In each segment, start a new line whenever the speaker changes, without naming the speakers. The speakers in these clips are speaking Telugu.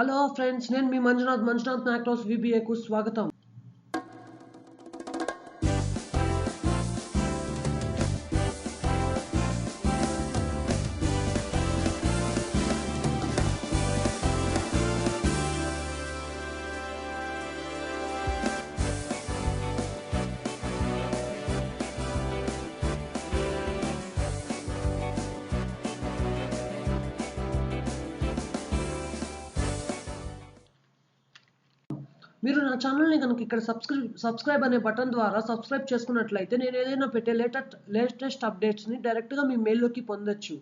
హలో ఫ్రెండ్స్, నేను మీ మంజునాథ్ మ్యాక్రోస్ VBAకు స్వాగతం. మీరు నా ఛానల్ని కనుక ఇక్కడ సబ్స్క్రైబ్ అనే బటన్ ద్వారా సబ్స్క్రైబ్ చేసుకున్నట్లయితే నేను ఏదైనా పెట్టే లేటెస్ట్ అప్డేట్స్ని డైరెక్ట్గా మీ మెయిల్లోకి పొందొచ్చు.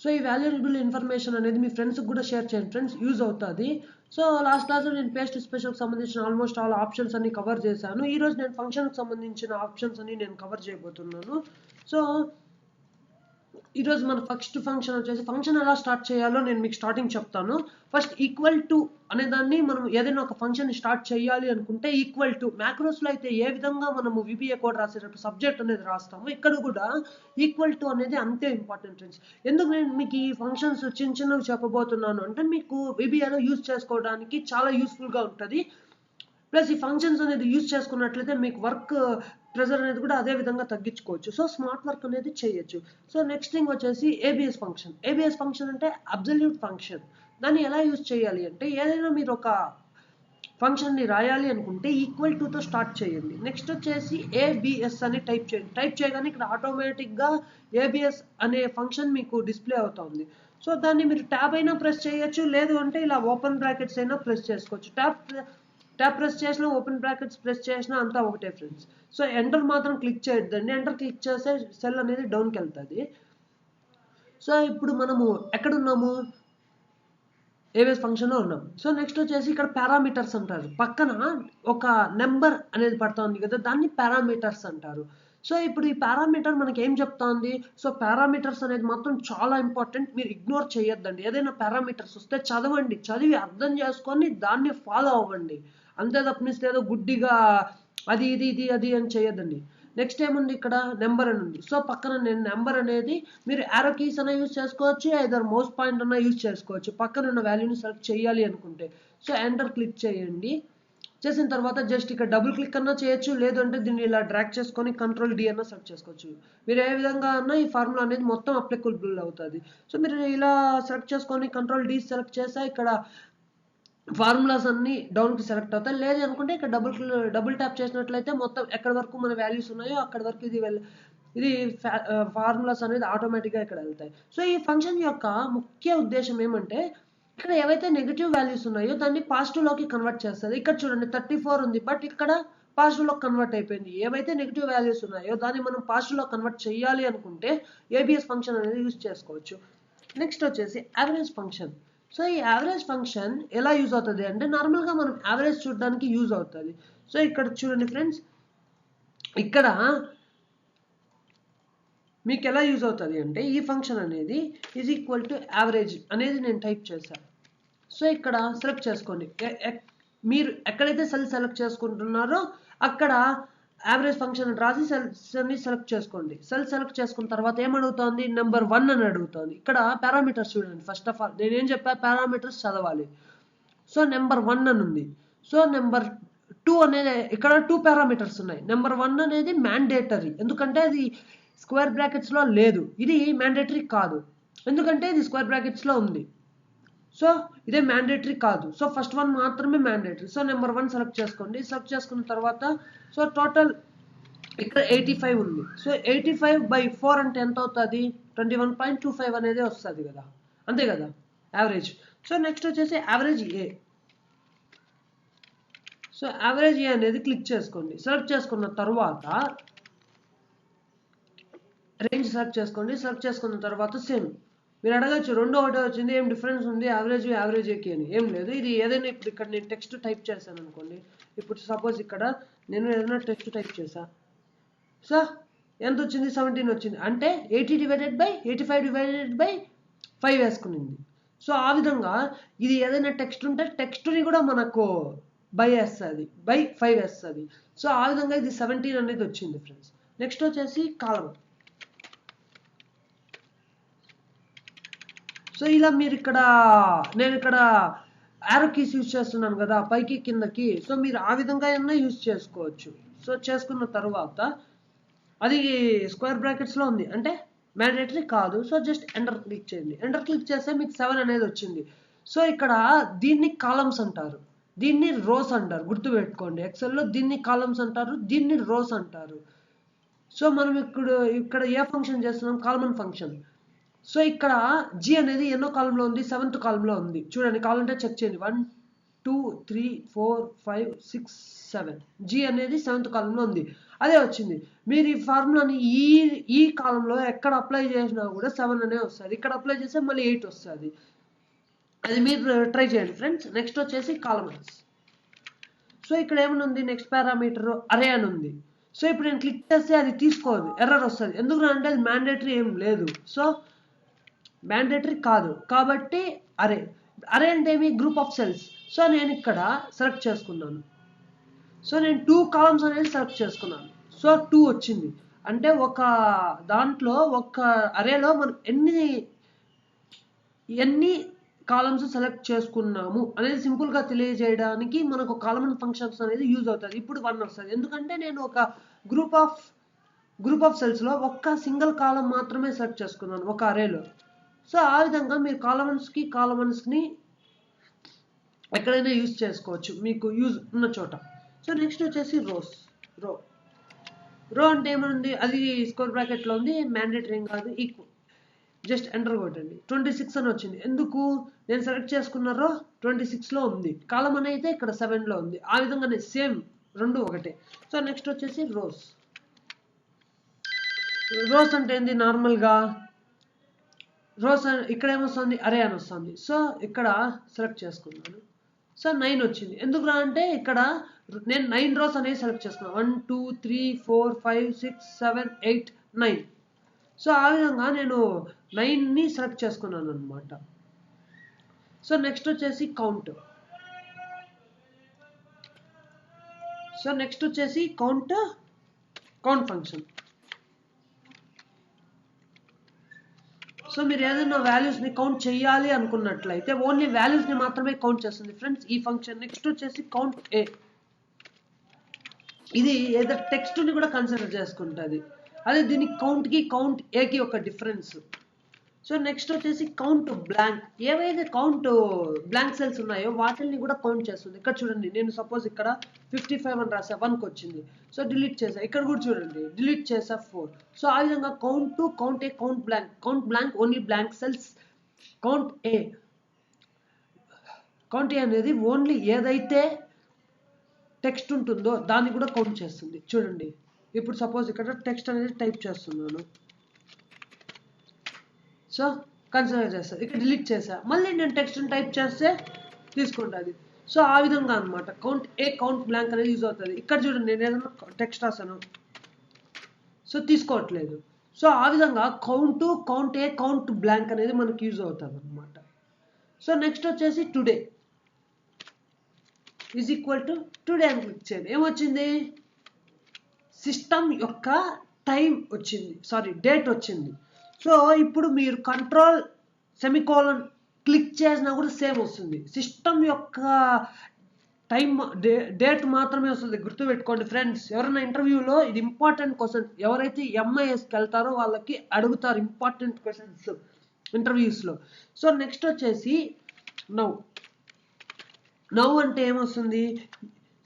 సో ఈ వాల్యుబుల్ ఇన్ఫర్మేషన్ అనేది మీ ఫ్రెండ్స్కి కూడా షేర్ చేయండి ఫ్రెండ్స్, యూజ్ అవుతుంది. సో లాస్ట్ క్లాస్లో నేను పేస్ట్ స్పెషల్కి సంబంధించిన ఆల్మోస్ట్ ఆల్ ఆప్షన్స్ అన్ని కవర్ చేశాను. ఈరోజు నేను ఫంక్షన్కి సంబంధించిన ఆప్షన్స్ అన్ని నేను కవర్ చేయబోతున్నాను. సో ఈరోజు మన ఫస్ట్ ఫంక్షన్ వచ్చేసి ఫంక్షన్ ఎలా స్టార్ట్ చేయాలో నేను మీకు స్టార్టింగ్ చెప్తాను. ఫస్ట్ ఈక్వల్ టు అనే దాన్ని మనం ఏదైనా ఒక ఫంక్షన్ స్టార్ట్ చేయాలి అనుకుంటే ఈక్వల్ టు మ్యాక్రోస్లో అయితే ఏ విధంగా మనము VBA కోడ్ రాసేటప్పుడు సబ్జెక్ట్ అనేది రాస్తాము, ఇక్కడ కూడా ఈక్వల్ టు అనేది అంతే ఇంపార్టెంట్ ఫ్రెండ్స్. ఎందుకు నేను మీకు ఈ ఫంక్షన్స్ చిన్నవి చెప్పబోతున్నాను అంటే మీకు VBAలో యూజ్ చేసుకోవడానికి చాలా యూస్ఫుల్గా ఉంటుంది. ప్లస్ ఈ ఫంక్షన్స్ అనేది యూజ్ చేసుకున్నట్లయితే మీకు వర్క్ ప్రెజర్ అనేది కూడా అదే విధంగా తగ్గించుకోవచ్చు. సో స్మార్ట్ వర్క్ అనేది చేయొచ్చు. సో నెక్స్ట్ థింగ్ వచ్చేసి ABS ఫంక్షన్. ABS ఫంక్షన్ అంటే అబ్సల్యూట్ ఫంక్షన్. దాన్ని ఎలా యూజ్ చేయాలి అంటే ఏదైనా మీరు ఒక ఫంక్షన్ని రాయాలి అనుకుంటే ఈక్వల్ టుతో స్టార్ట్ చేయండి. నెక్స్ట్ వచ్చేసి ABS అని టైప్ చేయండి. టైప్ చేయగానే ఇక్కడ ఆటోమేటిక్గా ABS అనే ఫంక్షన్ మీకు డిస్ప్లే అవుతుంది. సో దాన్ని మీరు ట్యాబ్ అయినా ప్రెస్ చేయొచ్చు, లేదు అంటే ఇలా ఓపెన్ బ్రాకెట్స్ అయినా ప్రెస్ చేసుకోవచ్చు. ట్యాబ్ ప్రెస్ చేసినా ఓపెన్ బ్రాకెట్స్ ప్రెస్ చేసినా అంతా ఒకటే ఫ్రెండ్స్. సో ఎంటర్ మాత్రం క్లిక్ చేయొద్దండి. ఎంటర్ క్లిక్ చేస్తే సెల్ అనేది డౌన్కి వెళ్తుంది. సో ఇప్పుడు మనము ఎక్కడున్నాము, ABS ఫంక్షన్లో ఉన్నాం. సో నెక్స్ట్ వచ్చేసి ఇక్కడ పారామీటర్స్ అంటారు. పక్కన ఒక నెంబర్ అనేది పడుతుంది కదా, దాన్ని పారామీటర్స్ అంటారు. సో ఇప్పుడు ఈ పారామీటర్ మనకి ఏం చెప్తోంది, సో పారామీటర్స్ అనేది మాత్రం చాలా ఇంపార్టెంట్, మీరు ఇగ్నోర్ చేయొద్దండి. ఏదైనా పారామీటర్స్ వస్తే చదవండి, చదివి అర్థం చేసుకొని దాన్ని ఫాలో అవ్వండి. అంతే తప్పిస్తే ఏదో గుడ్డిగా అది ఇది అని చేయొద్దండి. నెక్స్ట్ ఏముంది, ఇక్కడ నెంబర్ అని ఉంది. సో పక్కన నేను నెంబర్ అనేది మీరు యారో కీస్ అన్న యూజ్ చేసుకోవచ్చు, ఐదర్ మౌస్ పాయింట్ అన్న యూజ్ చేసుకోవచ్చు పక్కన ఉన్న వాల్యూని సెలెక్ట్ చేయాలి అనుకుంటే. సో ఎంటర్ క్లిక్ చేయండి. చేసిన తర్వాత జస్ట్ ఇక్కడ డబుల్ క్లిక్ అన్నా చేయొచ్చు, లేదంటే దీన్ని ఇలా డ్రాగ్ చేసుకొని Ctrl D అన్న సెలెక్ట్ చేసుకోవచ్చు. మీరు ఏ విధంగా అన్నా ఈ ఫార్ములా అనేది మొత్తం అప్లికబుల్ అవుతుంది. సో మీరు ఇలా సెలెక్ట్ చేసుకొని Ctrl D సెలెక్ట్ చేస్తే ఇక్కడ ఫార్ములాస్ అన్ని డౌన్కి సెలెక్ట్ అవుతాయి. లేదు అనుకుంటే ఇక్కడ డబుల్ ట్యాప్ చేసినట్లయితే మొత్తం ఎక్కడి వరకు మన వాల్యూస్ ఉన్నాయో అక్కడి వరకు ఇది ఫార్ములాస్ అనేది ఆటోమేటిక్గా ఇక్కడ వెళ్తాయి. సో ఈ ఫంక్షన్ యొక్క ముఖ్య ఉద్దేశం ఏమంటే ఇక్కడ ఏవైతే నెగిటివ్ వాల్యూస్ ఉన్నాయో దాన్ని పాజిటివ్లోకి కన్వర్ట్ చేస్తుంది. ఇక్కడ చూడండి 34 ఉంది, బట్ ఇక్కడ పాజిటివ్లో కన్వర్ట్ అయిపోయింది. ఏవైతే నెగిటివ్ వాల్యూస్ ఉన్నాయో దాన్ని మనం పాజిటివ్లో కన్వర్ట్ చేయాలి అనుకుంటే ABS ఫంక్షన్ అనేది యూజ్ చేసుకోవచ్చు. నెక్స్ట్ వచ్చేసి యావరేజ్ ఫంక్షన్. సో ఈ యావరేజ్ ఫంక్షన్ ఎలా యూజ్ అవుతుంది అంటే నార్మల్గా మనం యావరేజ్ చూడడానికి యూజ్ అవుతుంది. సో ఇక్కడ చూడండి ఫ్రెండ్స్, ఇక్కడ మీకు ఎలా యూజ్ అవుతుంది అంటే ఈ ఫంక్షన్ అనేది ఈజ్ ఈక్వల్ టు యావరేజ్ అనేది నేను టైప్ చేశాను. సో ఇక్కడ సెలెక్ట్ చేసుకోండి, మీరు ఎక్కడైతే సెల్ సెలెక్ట్ చేసుకుంటున్నారో అక్కడ యావరేజ్ ఫంక్షన్ రాసి సెల్ని సెలెక్ట్ చేసుకోండి. సెల్ సెలెక్ట్ చేసుకున్న తర్వాత ఏమడుగుతుంది, నెంబర్ 1 అని అడుగుతుంది. ఇక్కడ పారామీటర్స్ చూడండి. ఫస్ట్ ఆఫ్ ఆల్ నేనేం చెప్పా, పారామీటర్స్ చదవాలి. సో నెంబర్ 1 అని ఉంది. సో నెంబర్ 2 అనేది ఇక్కడ 2 పారామీటర్స్ ఉన్నాయి. నెంబర్ 1 అనేది మ్యాండేటరీ, ఎందుకంటే అది స్క్వేర్ బ్రాకెట్స్లో లేదు. ఇది మ్యాండేటరీ కాదు, ఎందుకంటే ఇది స్క్వేర్ బ్రాకెట్స్లో ఉంది. సో ఇదే మ్యాండేటరీ కాదు. సో ఫస్ట్ 1 మాత్రమే మ్యాండేటరీ. సో నెంబర్ 1 సెలెక్ట్ చేసుకోండి. సెలెక్ట్ చేసుకున్న తర్వాత సో టోటల్ ఇక్కడ 85 ఉంది. సో 85/4 అంటే ఎంత అవుతుంది, 21.25 అనేది వస్తుంది కదా, అంతే కదా యావరేజ్. సో నెక్స్ట్ వచ్చేసి average A. So average A అనేది క్లిక్ చేసుకోండి. సెలెక్ట్ చేసుకున్న తర్వాత రేంజ్ సెలెక్ట్ చేసుకోండి. సెలెక్ట్ చేసుకున్న తర్వాత సేమ్ మీరు అడగచ్చు, 2 ఒకటే వచ్చింది, ఏం డిఫరెన్స్ ఉంది యావరేజ్ ఏకి అని. ఏం లేదు, ఇది ఏదైనా ఇప్పుడు ఇక్కడ నేను టెక్స్ట్ టైప్ చేశాను అనుకోండి. ఇప్పుడు సపోజ్ ఇక్కడ నేను ఏదైనా టెక్స్ట్ టైప్ చేశా, సో ఎంత వచ్చింది, 17 వచ్చింది. అంటే 80/85/5 వేసుకునింది. సో ఆ విధంగా ఇది ఏదైనా టెక్స్ట్ ఉంటే టెక్స్ట్ని కూడా మనకు by5 వేస్తుంది. సో ఆ విధంగా ఇది 17 అనేది వచ్చింది ఫ్రెండ్స్. నెక్స్ట్ వచ్చేసి కాలం. సో ఇలా మీరు ఇక్కడ నేను ఇక్కడ యారో కీస్ యూజ్ చేస్తున్నాను కదా పైకి కిందకి. సో మీరు ఆ విధంగా అయినా యూజ్ చేసుకోవచ్చు. సో చేసుకున్న తర్వాత అది స్క్వేర్ బ్రాకెట్స్లో ఉంది అంటే మ్యాండేటరీ కాదు. సో జస్ట్ ఎంటర్ క్లిక్ చేయండి. ఎంటర్ క్లిక్ చేస్తే మీకు 7 అనేది వచ్చింది. సో ఇక్కడ దీన్ని కాలమ్స్ అంటారు, దీన్ని రోస్ అంటారు. గుర్తుపెట్టుకోండి, ఎక్సెల్లో దీన్ని కాలమ్స్ అంటారు, దీన్ని రోస్ అంటారు. సో మనం ఇక్కడ ఏ ఫంక్షన్ చేస్తున్నాం? కాలమన్ ఫంక్షన్. సో ఇక్కడ జీ అనేది ఎన్నో కాలంలో ఉంది? 7th కాలంలో ఉంది. చూడండి, కావాలంటే చెక్ చేయండి. 1 2 3 4 5 6 7. జీ అనేది 7th కాలంలో ఉంది. అదే వచ్చింది. మీరు ఈ ఫార్ములాని ఈ కాలంలో ఎక్కడ అప్లై చేసినా కూడా 7 అనే వస్తుంది. ఇక్కడ అప్లై చేస్తే మళ్ళీ 8 వస్తుంది. అది మీరు ట్రై చేయండి ఫ్రెండ్స్. నెక్స్ట్ వచ్చేసి కాలమ్స్. సో ఇక్కడ ఏమైనా ఉంది? నెక్స్ట్ పారామీటర్ అరే అని ఉంది. సో ఇప్పుడు నేను క్లిక్ చేస్తే అది తీసుకోదు, ఎర్రర్ వస్తుంది. ఎందుకు అంటే అది మ్యాండేటరీ ఏం లేదు. సో మ్యాండేటరీ కాదు కాబట్టి అరే. అరే అంటే ఏమి? Group of cells. సో నేను ఇక్కడ సెలెక్ట్ చేసుకున్నాను. సో నేను 2 కాలమ్స్ అనేది సెలెక్ట్ చేసుకున్నాను. సో 2 వచ్చింది. అంటే ఒక దాంట్లో ఒక అరేలో మనం ఎన్ని కాలమ్స్ సెలెక్ట్ చేసుకున్నాము అనేది సింపుల్గా తెలియజేయడానికి మనకు కాలమన్ ఫంక్షన్స్ అనేది యూజ్ అవుతుంది. ఇప్పుడు 1 వస్తుంది. ఎందుకంటే నేను ఒక గ్రూప్ ఆఫ్ సెల్స్లో ఒక్క సింగిల్ కాలం మాత్రమే సెలెక్ట్ చేసుకున్నాను ఒక అరేలో. సో ఆ విధంగా మీరు కాలమన్స్ని ఎక్కడైనా యూజ్ చేసుకోవచ్చు మీకు యూజ్ ఉన్న చోట. సో నెక్స్ట్ వచ్చేసి రో అంటే ఏముంది? అది స్క్వేర్ బ్రాకెట్లో ఉంది, మ్యాండేటరీ ఏం కాదు, ఈక్వల్. జస్ట్ ఎంటర్ కొట్టండి. 26 అని వచ్చింది. ఎందుకు? నేను సెలెక్ట్ చేసుకున్న రో 26లో ఉంది, కాలం అని అయితే ఇక్కడ 7లో ఉంది. ఆ విధంగానే సేమ్, రెండు ఒకటే. సో నెక్స్ట్ వచ్చేసి రోస్ అంటే ఏంది? నార్మల్గా రోస్ ఇక్కడ ఏమొస్తుంది? అరే అని వస్తుంది. సో ఇక్కడ సెలెక్ట్ చేసుకున్నాను. సో 9 వచ్చింది. ఎందుకు అంటే ఇక్కడ నేను 9 రోస్ అనేది సెలెక్ట్ చేసుకున్నాను. 1 2 3 4 5 6 7 8 9. సో ఆ విధంగా నేను 9ని సెలెక్ట్ చేసుకున్నాను అనమాట. సో నెక్స్ట్ వచ్చేసి కౌంట్. సో నెక్స్ట్ వచ్చేసి కౌంట్ ఫంక్షన్. సో మీరు ఏదైనా వాల్యూస్ని కౌంట్ చేయాలి అనుకున్నట్లయితే ఓన్లీ వాల్యూస్ని మాత్రమే కౌంట్ చేస్తుంది ఫ్రెండ్స్ ఈ ఫంక్షన్. నెక్స్ట్ వచ్చేసి కౌంట్ ఏ. ఇది ఏదో టెక్స్ట్ని కూడా కన్సిడర్ చేసుకుంటుంది. అదే దీనికి కౌంట్ ఏకి ఒక డిఫరెన్స్. సో నెక్స్ట్ వచ్చేసి కౌంట్ బ్లాంక్. ఏవైతే కౌంట్ బ్లాంక్ సెల్స్ ఉన్నాయో వాటిని కూడా కౌంట్ చేస్తుంది. ఇక్కడ చూడండి, నేను సపోజ్ ఇక్కడ 55 అని రాసా, 1కి వచ్చింది. సో డిలీట్ చేసా. ఇక్కడ కూడా చూడండి, డిలీట్ చేసా 4. సో ఆ విధంగా count A, count blank only blank cells. Count A అనేది ఓన్లీ ఏదైతే టెక్స్ట్ ఉంటుందో దాన్ని కూడా కౌంట్ చేస్తుంది. చూడండి, ఇప్పుడు సపోజ్ ఇక్కడ టెక్స్ట్ అనేది టైప్ చేస్తున్నాను. సో కన్సిడర్ చేస్తా. ఇక్కడ డిలీట్ చేసా, మళ్ళీ నేను టెక్స్ట్ని టైప్ చేస్తే తీసుకుంటుంది. సో ఆ విధంగా అనమాట కౌంట్ ఏ, కౌంట్ బ్లాంక్ అనేది యూజ్ అవుతుంది. ఇక్కడ చూడండి, నేను ఏదైనా టెక్స్ట్ రాసాను, సో తీసుకోవట్లేదు. సో ఆ విధంగా కౌంట్ ఏ, కౌంట్ బ్లాంక్ అనేది మనకి యూజ్ అవుతుంది అనమాట. సో నెక్స్ట్ వచ్చేసి today is equal to today అని క్లిక్ చేయండి. ఏమొచ్చింది? సిస్టమ్ యొక్క టైం వచ్చింది, డేట్ వచ్చింది. సో ఇప్పుడు మీరు కంట్రోల్ సెమికోలన్ క్లిక్ చేసినా కూడా సేమ్ వస్తుంది. సిస్టమ్ యొక్క టైం డేట్ మాత్రమే వస్తుంది. గుర్తుపెట్టుకోండి ఫ్రెండ్స్. ఎవరైనా ఇంటర్వ్యూలో ఇది ఇంపార్టెంట్ క్వశ్చన్, ఎవరైతే ఎంఐఎస్కి వెళ్తారో వాళ్ళకి అడుగుతారు ఇంపార్టెంట్ క్వశ్చన్స్ ఇంటర్వ్యూస్లో. సో నెక్స్ట్ వచ్చేసి నౌ అంటే ఏమొస్తుంది?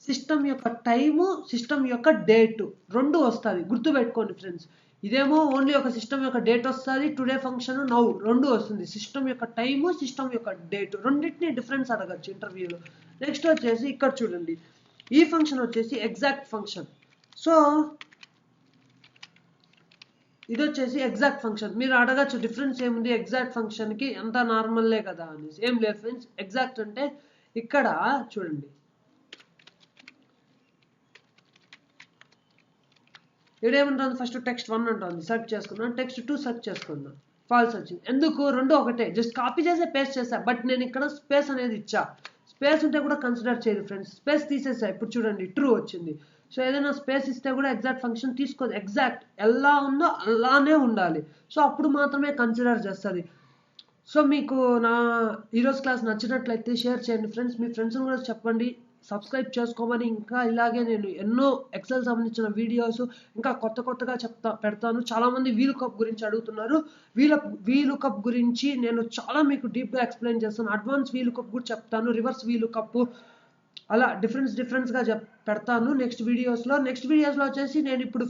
సిస్టమ్ యొక్క టైము, సిస్టమ్ యొక్క డేటు రెండు వస్తుంది. గుర్తుపెట్టుకోండి ఫ్రెండ్స్. ఇదేమో ఓన్లీ ఒక సిస్టమ్ యొక్క డేట్ వస్తుంది, టుడే ఫంక్షన్ నౌ రెండు వస్తుంది. సిస్టమ్ యొక్క టైము, సిస్టమ్ యొక్క డేట్ రెండింటిని డిఫరెన్స్ అడగచ్చు ఇంటర్వ్యూలో. నెక్స్ట్ వచ్చేసి ఇక్కడ చూడండి, ఈ ఫంక్షన్ వచ్చేసి ఎగ్జాక్ట్ ఫంక్షన్. సో ఇది వచ్చేసి ఎగ్జాక్ట్ ఫంక్షన్. మీరు అడగచ్చు డిఫరెన్స్ ఏముంది ఎగ్జాక్ట్ ఫంక్షన్కి, అంతా నార్మల్లే కదా అనేసి. ఏం లేదు ఫ్రెండ్స్, ఎగ్జాక్ట్ అంటే ఇక్కడ చూడండి, ఇదేమంటుంది? ఫస్ట్ టెక్స్ట్ 1 ఉంటుంది, సెలెక్ట్ చేసుకున్నాను. టెక్స్ట్ 2 సెలెక్ట్ చేసుకున్నాను, ఫాల్స్ వచ్చింది. ఎందుకు? రెండు ఒకటే, జస్ట్ కాపీ చేసే పేస్ట్ చేసా. బట్ నేను ఇక్కడ స్పేస్ అనేది ఇచ్చా. స్పేస్ ఉంటే కూడా కన్సిడర్ చేయదు ఫ్రెండ్స్. స్పేస్ తీసేసా. ఇప్పుడు చూడండి, ట్రూ వచ్చింది. సో ఏదైనా స్పేస్ ఇస్తే కూడా ఎగ్జాక్ట్ ఫంక్షన్ తీసుకోదు. ఎగ్జాక్ట్ ఎలా ఉందో అలానే ఉండాలి. సో అప్పుడు మాత్రమే కన్సిడర్ చేస్తుంది. సో మీకు నా ఈరోజు క్లాస్ నచ్చినట్లయితే షేర్ చేయండి ఫ్రెండ్స్. మీ ఫ్రెండ్స్ని కూడా చెప్పండి సబ్స్క్రైబ్ చేసుకోమని. ఇంకా ఇలాగే నేను ఎన్నో ఎక్సెల్ సంబంధించిన వీడియోస్ ఇంకా కొత్తగా పెడతాను. చాలామంది వీలుకప్ గురించి అడుగుతున్నారు. వీలుకప్ గురించి నేను చాలా మీకు డీప్గా ఎక్స్ప్లెయిన్ చేస్తాను. అడ్వాన్స్ వీలుకప్ కూడా చెప్తాను, రివర్స్ వీలుకప్, అలా డిఫరెన్స్గా పెడతాను నెక్స్ట్ వీడియోస్లో వచ్చేసి నేను ఇప్పుడు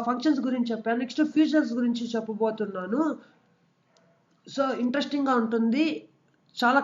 ఫంక్షన్స్ గురించి చెప్పాను. నెక్స్ట్ ఫ్యూచర్స్ గురించి చెప్పబోతున్నాను. సో ఇంట్రెస్టింగ్గా ఉంటుంది చాలా.